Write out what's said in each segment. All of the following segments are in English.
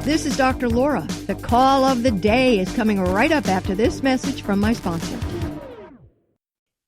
This is Dr. Laura. The call of the day is coming right up after this message from my sponsor.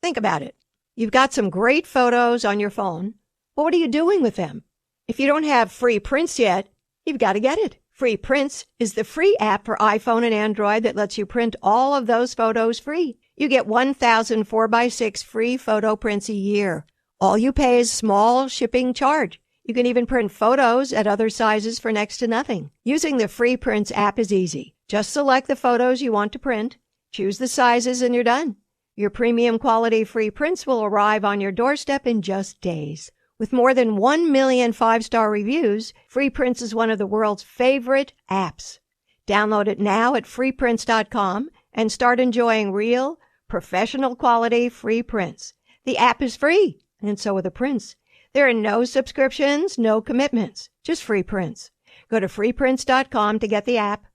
Think about it. You've got some great photos on your phone, but what are you doing with them? If you don't have Free Prints yet, you've got to get it. Free Prints is the free app for iPhone and Android that lets you print all of those photos free. You get 1,000 4x6 free photo prints a year. All you pay is small shipping charge. You can even print photos at other sizes for next to nothing. Using the Free Prints app is easy. Just select the photos you want to print, choose the sizes, and you're done. Your premium quality free prints will arrive on your doorstep in just days. With more than 1 million 5-star reviews, Free Prints is one of the world's favorite apps. Download it now at freeprints.com and start enjoying real, professional quality free prints. The app is free, and so are the prints. There are no subscriptions, no commitments, just free prints. Go to freeprints.com to get the app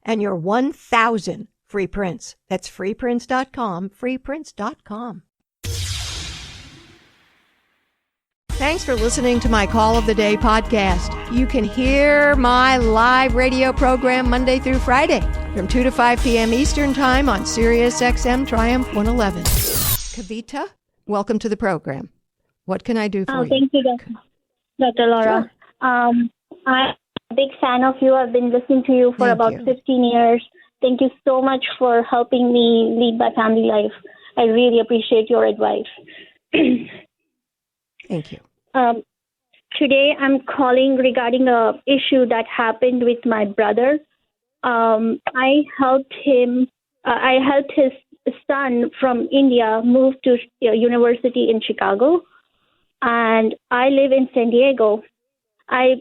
and your 1,000 free prints. That's freeprints.com, freeprints.com. Thanks for listening to my Call of the Day podcast. You can hear my live radio program Monday through Friday from 2 to 5 p.m. Eastern Time on Sirius XM Triumph 111. Kavita, welcome to the program. What can I do for you? Thank you, Dr. Laura. Sure. I'm a big fan of you. I've been listening to you for about 15 years. Thank you so much for helping me lead my family life. I really appreciate your advice. Thank you. Today I'm calling regarding a issue that happened with my brother. I helped him. I helped his son from India move to university in Chicago, and I live in San Diego. I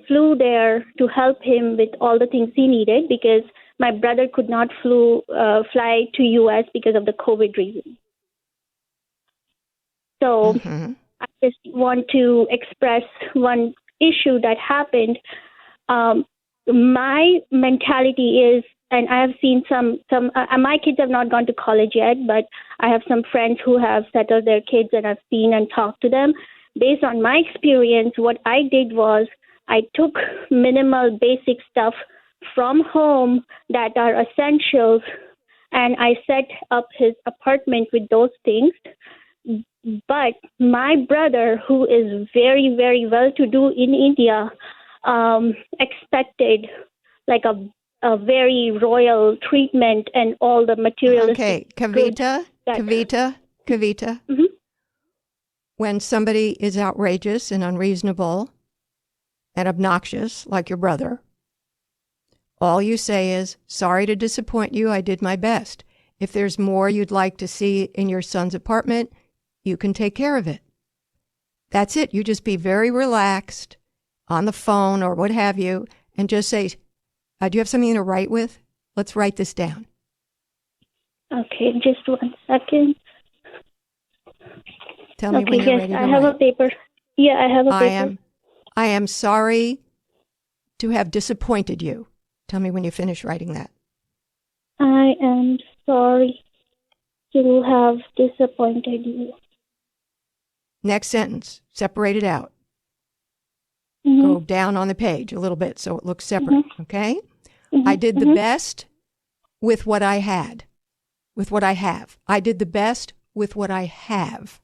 flew there to help him with all the things he needed because my brother could not fly to U.S. because of the COVID reason. So I just want to express one issue that happened. My mentality is, and I have seen some my kids have not gone to college yet, but I have some friends who have settled their kids, and I've seen and talked to them. Based on my experience, what I did was I took minimal basic stuff from home that are essentials, and I set up his apartment with those things. But my brother, who is very, very well-to-do in India, expected like a very royal treatment and all the materialistic. Okay, Kavita. Mm-hmm. When somebody is outrageous and unreasonable and obnoxious, like your brother, all you say is, sorry to disappoint you, I did my best. If there's more you'd like to see in your son's apartment, you can take care of it. That's it. You just be very relaxed on the phone or what have you, and just say, do you have something to write with? Let's write this down. Okay, just 1 second. Tell me when you're ready to I have write. a paper. Yeah, I have a paper. I am sorry to have disappointed you. Tell me when you finish writing that. I am sorry to have disappointed you. Next sentence, separate it out. Mm-hmm. Go down on the page a little bit so it looks separate, okay? Mm-hmm. I did the best with what I had, with what I have. I did the best with what I have.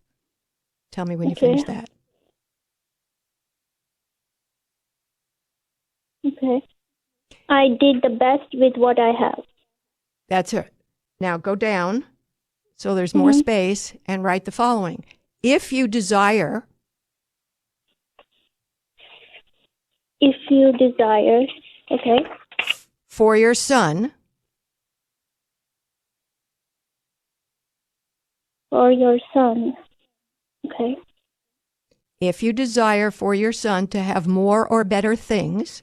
Tell me when you finish that. Okay. I did the best with what I have. That's it. Now go down so there's more space and write the following. If you desire. If you desire, okay. For your son. For your son, okay. If you desire for your son to have more or better things.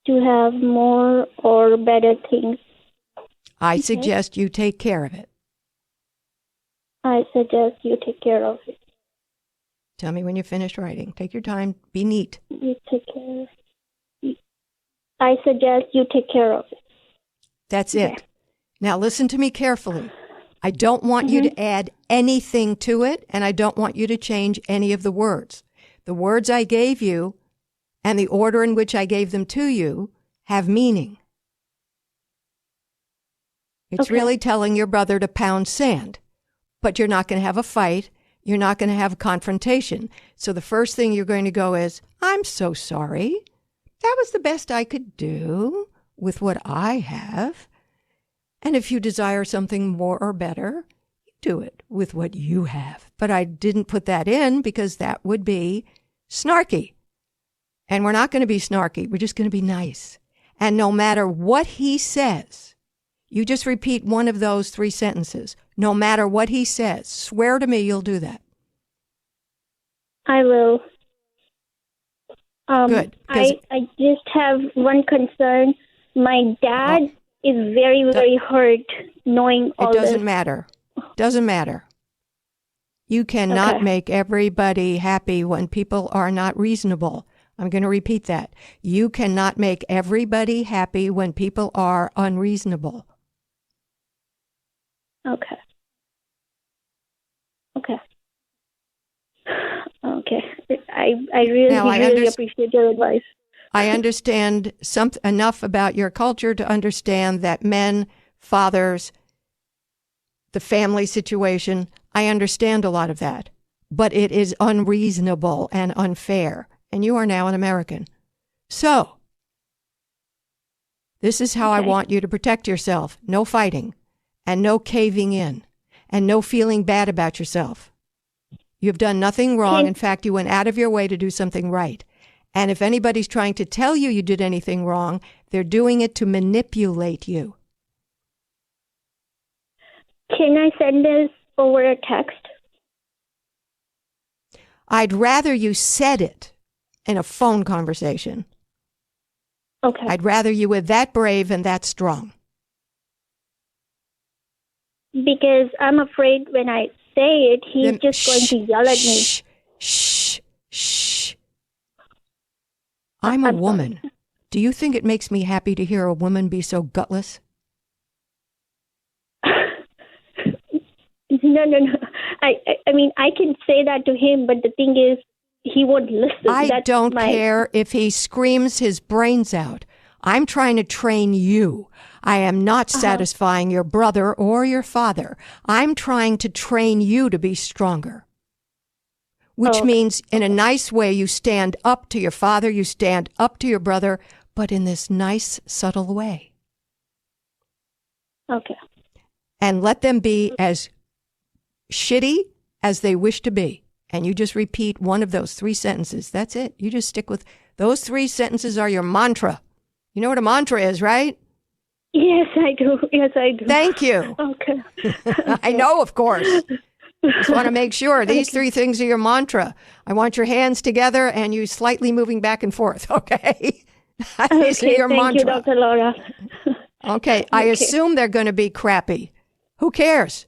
To have more or better things. I suggest you take care of it. I suggest you take care of it. Tell me when you finish writing. Take your time. Be neat. You take care of it. I suggest you take care of it. That's it. Now listen to me carefully. I don't want you to add anything to it, and I don't want you to change any of the words. The words I gave you and the order in which I gave them to you have meaning. It's Okay. really telling your brother to pound sand, but you're not going to have a fight. You're not going to have a confrontation. So the first thing you're going to go is, I'm so sorry. That was the best I could do with what I have. And if you desire something more or better, you do it with what you have. But I didn't put that in because that would be snarky. And we're not going to be snarky. We're just going to be nice. And no matter what he says, you just repeat one of those 3 sentences. No matter what he says, swear to me you'll do that. I will. Good. 'Cause I just have one concern. My dad is very, very hurt knowing all it doesn't this. matter. Doesn't matter. You cannot Okay. make everybody happy when people are not reasonable. I'm going to repeat that. You cannot make everybody happy when people are unreasonable. Okay. Okay. Okay. I really, Now, I really appreciate your advice. I understand enough about your culture to understand that men, fathers, the family situation, I understand a lot of that. But it is unreasonable and unfair. And you are now an American. So, this is how I Okay. want you to protect yourself. No fighting, and no caving in, and no feeling bad about yourself. You've done nothing wrong. In fact, you went out of your way to do something right. And if anybody's trying to tell you you did anything wrong, they're doing it to manipulate you. Can I send this over a text? I'd rather you said it in a phone conversation. Okay. I'd rather you were that brave and that strong. Because I'm afraid when I say it, he's Then just going to yell at me. Shh, shh, shh. I'm a I'm sorry. woman. Do you think it makes me happy to hear a woman be so gutless? No. I mean, I can say that to him, but the thing is, he won't listen. I That's don't my- care if he screams his brains out. I'm trying to train you. I am not satisfying your brother or your father. I'm trying to train you to be stronger. Which Okay. means in a nice way, you stand up to your father, you stand up to your brother, but in this nice, subtle way. Okay. And let them be as shitty as they wish to be. And you just repeat one of those 3 sentences. That's it. You just stick with those 3 sentences are your mantra. You know what a mantra is, right? Yes, I do. Yes, I do. Thank you. Okay. I know, of course. Just want to make sure these 3 things are your mantra. I want your hands together and you slightly moving back and forth, okay? These are Okay, your thank mantra. you, Dr. Laura. Okay, I assume they're going to be crappy. Who cares?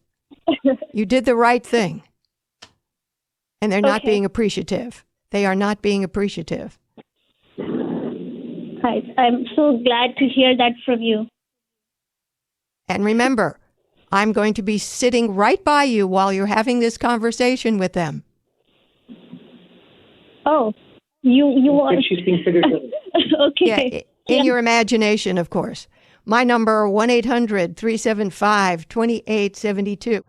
You did the right thing. And they're not Okay. being appreciative. They are not being appreciative. I'm so glad to hear that from you. And remember, I'm going to be sitting right by you while you're having this conversation with them. Oh, you are. If she's being figurative. Okay. Yeah, in your imagination, of course. My number, 1-800-375-2872.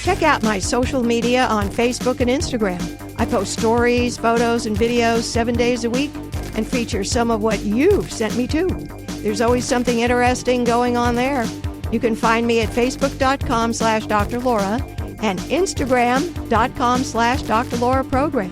Check out my social media on Facebook and Instagram. I post stories, photos, and videos 7 days a week and feature some of what you've sent me too. There's always something interesting going on there. You can find me at facebook.com/Dr. Laura and instagram.com/Dr. Laura Program.